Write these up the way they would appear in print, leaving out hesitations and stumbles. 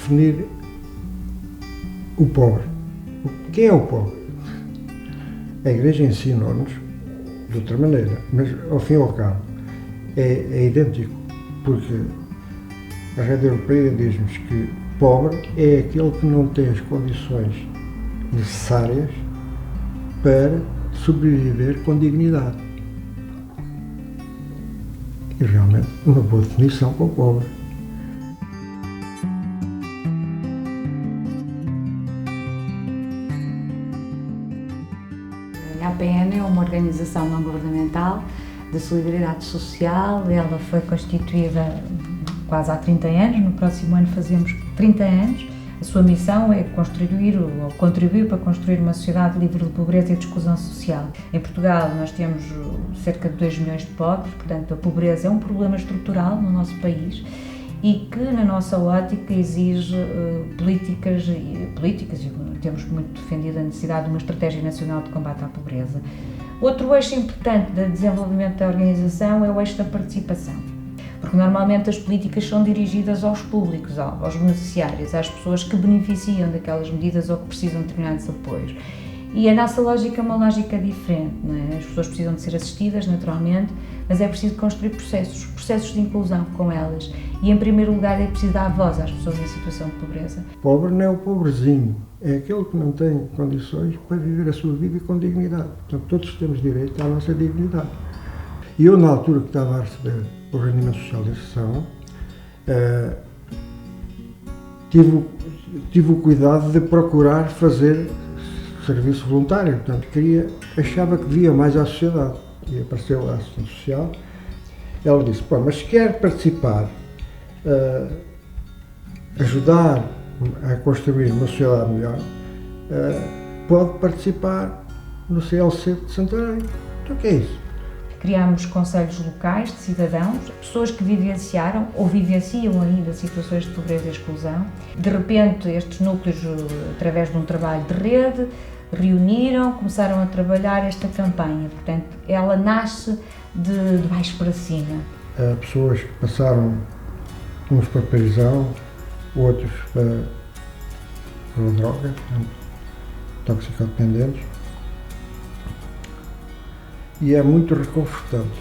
definir o pobre. Quem é o pobre? A Igreja ensinou-nos de outra maneira, mas ao fim e ao cabo é idêntico, porque a Rede Europeia diz-nos que pobre é aquele que não tem as condições necessárias para sobreviver com dignidade. E realmente uma boa definição para o pobre. A APN é uma organização não governamental de solidariedade social. Ela foi constituída quase há 30 anos, no próximo ano fazemos 30 anos. A sua missão é construir ou contribuir para construir uma sociedade livre de pobreza e de exclusão social. Em Portugal nós temos cerca de 2 milhões de pobres, portanto a pobreza é um problema estrutural no nosso país e que na nossa ótica exige políticas e temos muito defendido a necessidade de uma estratégia nacional de combate à pobreza. Outro eixo importante do desenvolvimento da organização é o eixo da participação. Porque normalmente as políticas são dirigidas aos públicos, aos beneficiários, às pessoas que beneficiam daquelas medidas ou que precisam de determinados apoios. E a nossa lógica é uma lógica diferente, não é? As pessoas precisam de ser assistidas, naturalmente, mas é preciso construir processos de inclusão com elas. E, em primeiro lugar, é preciso dar voz às pessoas em situação de pobreza. Pobre não é o pobrezinho, é aquele que não tem condições para viver a sua vida com dignidade. Portanto, todos temos direito à nossa dignidade. E eu, na altura que estava a receber o rendimento social de inserção, tive o cuidado de procurar fazer serviço voluntário. Portanto, achava que devia mais à sociedade. E apareceu a assistente social. Ela disse, mas se quer participar, ajudar a construir uma sociedade melhor, pode participar no CLC de Santarém. Então o que é isso? Criámos conselhos locais de cidadãos, pessoas que vivenciaram ou vivenciam ainda situações de pobreza e exclusão. De repente, estes núcleos, através de um trabalho de rede, reuniram, começaram a trabalhar esta campanha. Portanto, ela nasce de baixo para cima. Pessoas que passaram uns para prisão, outros para droga, portanto, toxicodependentes. E é muito reconfortante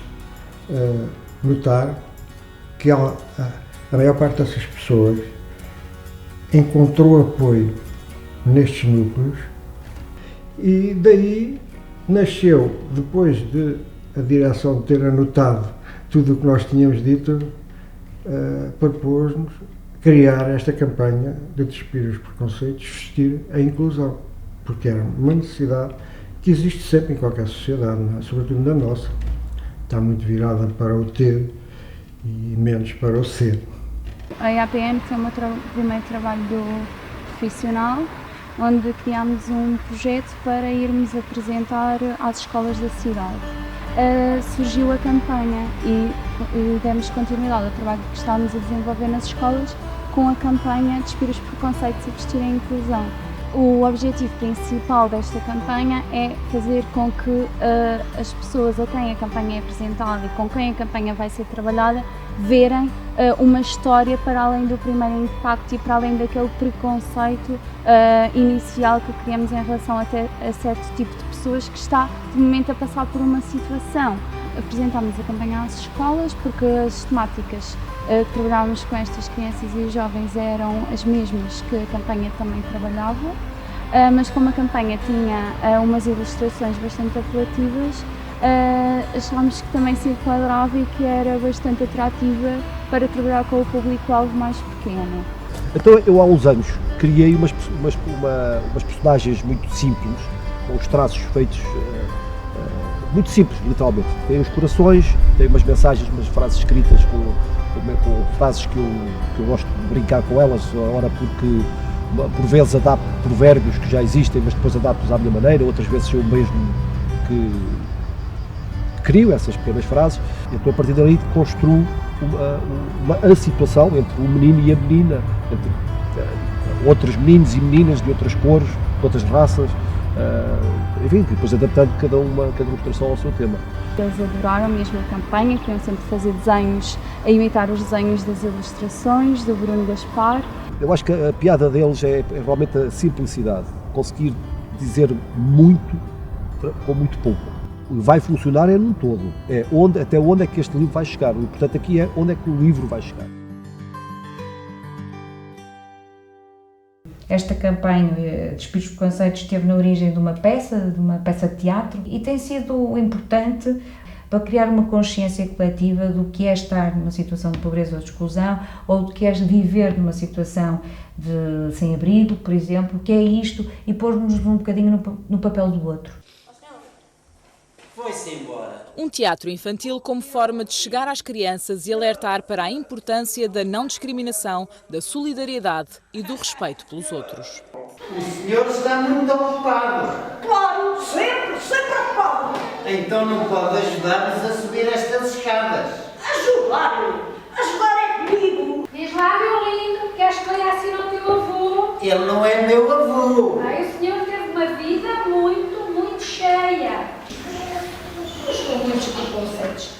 notar que a maior parte dessas pessoas encontrou apoio nestes núcleos e daí nasceu, depois de a direção ter anotado tudo o que nós tínhamos dito, propôs-nos criar esta campanha de despir os preconceitos, vestir a inclusão, porque era uma necessidade que existe sempre em qualquer sociedade, não é? Sobretudo na nossa. Está muito virada para o ter e menos para o ser. A APN foi o meu primeiro trabalho profissional, onde criámos um projeto para irmos apresentar às escolas da cidade. Surgiu a campanha e demos continuidade ao trabalho que estávamos a desenvolver nas escolas com a campanha Despir os preconceitos e vestir a inclusão. O objetivo principal desta campanha é fazer com que as pessoas a quem a campanha é apresentada e com quem a campanha vai ser trabalhada verem uma história para além do primeiro impacto e para além daquele preconceito inicial que criamos em relação a certo tipo de pessoas que está de momento a passar por uma situação. Apresentámos a campanha às escolas porque as temáticas que trabalhávamos com estas crianças e jovens eram as mesmas que a campanha também trabalhava, mas como a campanha tinha umas ilustrações bastante apelativas, achámos que também se enquadrava e que era bastante atrativa para trabalhar com o público-alvo mais pequeno. Então eu há uns anos criei umas personagens muito simples, com os traços feitos muito simples, literalmente. Tem os corações, tem umas mensagens, umas frases escritas com frases que eu gosto de brincar com elas, ora porque por vezes adapto provérbios que já existem, mas depois adapto-os à minha maneira, outras vezes eu mesmo que crio essas pequenas frases, então a partir daí construo a situação entre o menino e a menina, entre outros meninos e meninas de outras cores, de outras raças, enfim, depois adaptando cada uma ilustração ao seu tema. Eles adoraram mesmo a campanha, queriam sempre fazer desenhos, a imitar os desenhos das ilustrações do Bruno Gaspar. Eu acho que a piada deles é realmente a simplicidade, conseguir dizer muito com muito pouco. Vai funcionar é num todo, até onde é que este livro vai chegar. O importante aqui é onde é que o livro vai chegar. Esta campanha Despidos Preconceitos esteve na origem de uma peça de teatro, e tem sido importante para criar uma consciência coletiva do que é estar numa situação de pobreza ou de exclusão, ou do que é viver numa situação de sem-abrigo, por exemplo, que é isto, e pôr-nos um bocadinho no papel do outro. Foi-se embora. Um teatro infantil como forma de chegar às crianças e alertar para a importância da não discriminação, da solidariedade e do respeito pelos outros. O senhor está muito ocupado. Claro, sempre ocupado. Então não pode ajudar-nos a subir estas escadas. Ajudar é comigo. Diz lá, meu lindo, queres que leia assim ao teu avô? Ele não é meu avô. Ai, o senhor teve uma vida muito cheia. Mas com muitos preconceitos.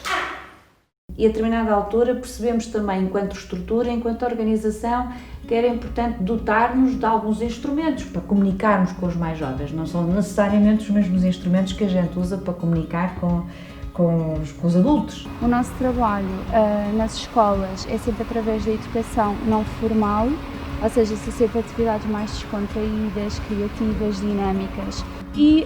E a determinada altura percebemos também, enquanto estrutura, enquanto organização, que era importante dotar-nos de alguns instrumentos para comunicarmos com os mais jovens. Não são necessariamente os mesmos instrumentos que a gente usa para comunicar com os adultos. O nosso trabalho nas escolas é sempre através da educação não formal, ou seja, são sempre atividades mais descontraídas, criativas, dinâmicas. E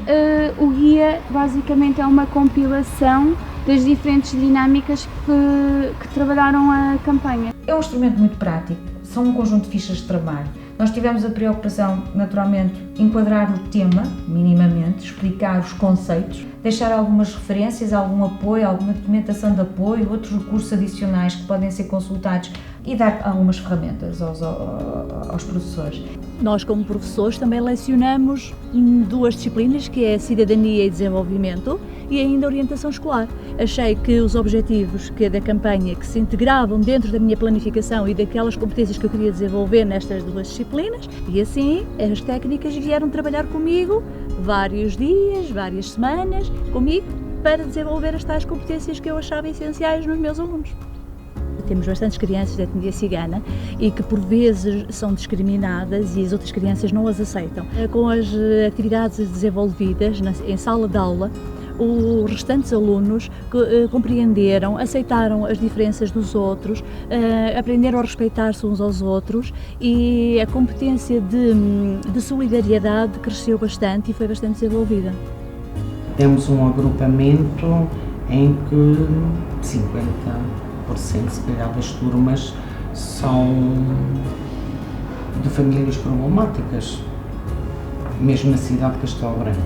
o guia basicamente é uma compilação das diferentes dinâmicas que trabalharam a campanha. É um instrumento muito prático, são um conjunto de fichas de trabalho. Nós tivemos a preocupação, naturalmente, enquadrar o tema, minimamente, explicar os conceitos, deixar algumas referências, algum apoio, alguma documentação de apoio, outros recursos adicionais que podem ser consultados e dar algumas ferramentas aos professores. Nós, como professores, também lecionamos duas disciplinas, que é a Cidadania e Desenvolvimento e ainda a Orientação Escolar. Achei que os objetivos da campanha que se integravam dentro da minha planificação e daquelas competências que eu queria desenvolver nestas duas disciplinas, e assim as técnicas vieram trabalhar comigo vários dias, várias semanas, comigo, para desenvolver as tais competências que eu achava essenciais nos meus alunos. Temos bastantes crianças de etnia cigana e que por vezes são discriminadas e as outras crianças não as aceitam. Com as atividades desenvolvidas em sala de aula, os restantes alunos compreenderam, aceitaram as diferenças dos outros, aprenderam a respeitar-se uns aos outros, e a competência de solidariedade cresceu bastante e foi bastante desenvolvida. Temos um agrupamento em que 50%, se calhar, das turmas são de famílias problemáticas, mesmo na cidade de Castelo Branco.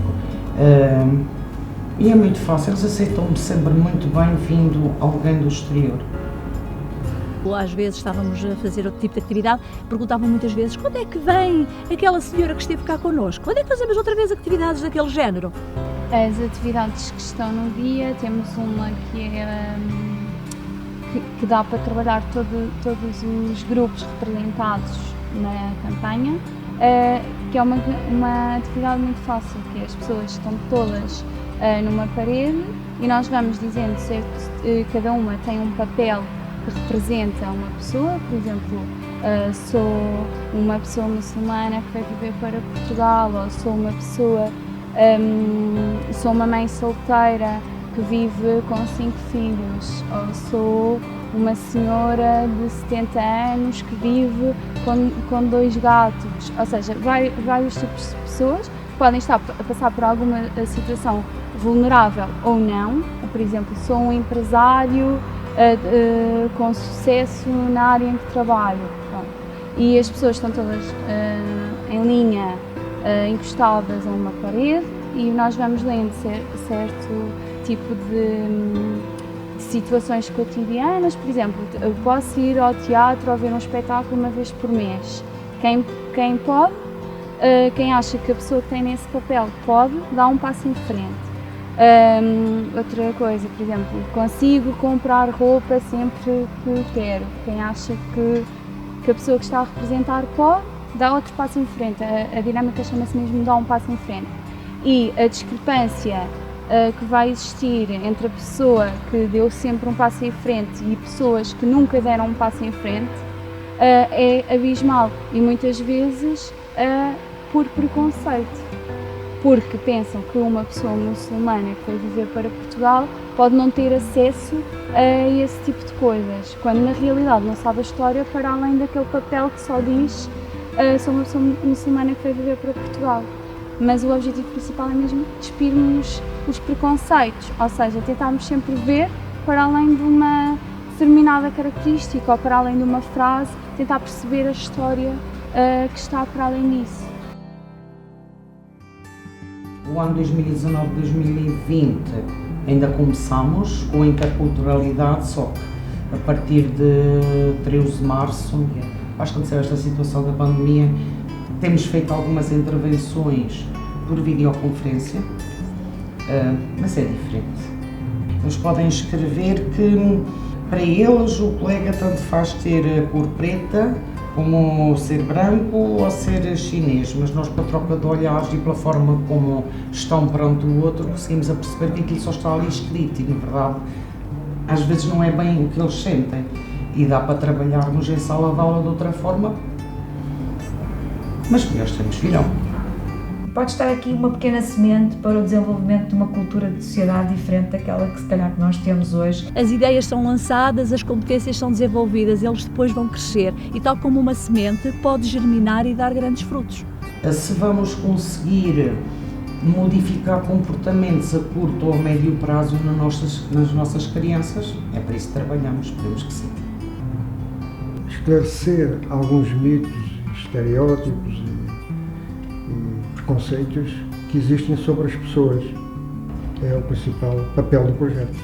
E é muito fácil, eles aceitam-me sempre muito bem vindo alguém do exterior. Às vezes estávamos a fazer outro tipo de atividade, perguntavam muitas vezes: quando é que vem aquela senhora que esteve cá connosco? Quando é que fazemos outra vez atividades daquele género? As atividades que estão no guia, temos uma que dá para trabalhar todos os grupos representados na campanha, que é uma atividade muito fácil, que é as pessoas estão todas numa parede e nós vamos dizendo, certo, cada uma tem um papel que representa uma pessoa. Por exemplo, sou uma pessoa muçulmana que vai viver para Portugal, ou sou uma pessoa, sou uma mãe solteira que vive com 5 filhos, ou sou uma senhora de 70 anos que vive com 2 gatos. Ou seja, vários tipos de pessoas que podem estar a passar por alguma situação vulnerável ou não. Por exemplo, sou um empresário com sucesso na área em que trabalho. Pronto. E as pessoas estão todas em linha, encostadas a uma parede, e nós vamos lendo certo tipo de situações cotidianas. Por exemplo, eu posso ir ao teatro ou ver um espetáculo uma vez por mês. Quem pode, quem acha que a pessoa que tem nesse papel pode, dá um passo em frente. Outra coisa, por exemplo, consigo comprar roupa sempre que quero. Quem acha que a pessoa que está a representar pode, dá outro passo em frente. A dinâmica chama-se mesmo dar um passo em frente. e a discrepância que vai existir entre a pessoa que deu sempre um passo em frente e pessoas que nunca deram um passo em frente é abismal e muitas vezes por preconceito, porque pensam que uma pessoa muçulmana que foi viver para Portugal pode não ter acesso a esse tipo de coisas, quando na realidade não sabe a história para além daquele papel que só diz sou uma pessoa muçulmana que foi viver para Portugal. Mas o objetivo principal é mesmo despirmos os preconceitos, ou seja, tentarmos sempre ver para além de uma determinada característica ou para além de uma frase, tentar perceber a história que está para além disso. O ano 2019-2020 ainda começamos com a interculturalidade, só que a partir de 13 de março, acho que aconteceu esta situação da pandemia, temos feito algumas intervenções por videoconferência, mas é diferente. Eles podem escrever que para eles o colega tanto faz ter a cor preta como ser branco ou ser chinês, mas nós pela troca de olhares e pela forma como estão perante o outro conseguimos a perceber que aquilo só está ali escrito e na verdade às vezes não é bem o que eles sentem e dá para trabalharmos em sala de aula de outra forma, mas melhores tempos virão. Pode estar aqui uma pequena semente para o desenvolvimento de uma cultura de sociedade diferente daquela que se calhar nós temos hoje. As ideias são lançadas, as competências são desenvolvidas, eles depois vão crescer e tal como uma semente pode germinar e dar grandes frutos. Se vamos conseguir modificar comportamentos a curto ou a médio prazo nas nossas crianças, é para isso que trabalhamos, esperemos que sim. Esclarecer alguns mitos, estereótipos e preconceitos que existem sobre as pessoas é o principal papel do projeto.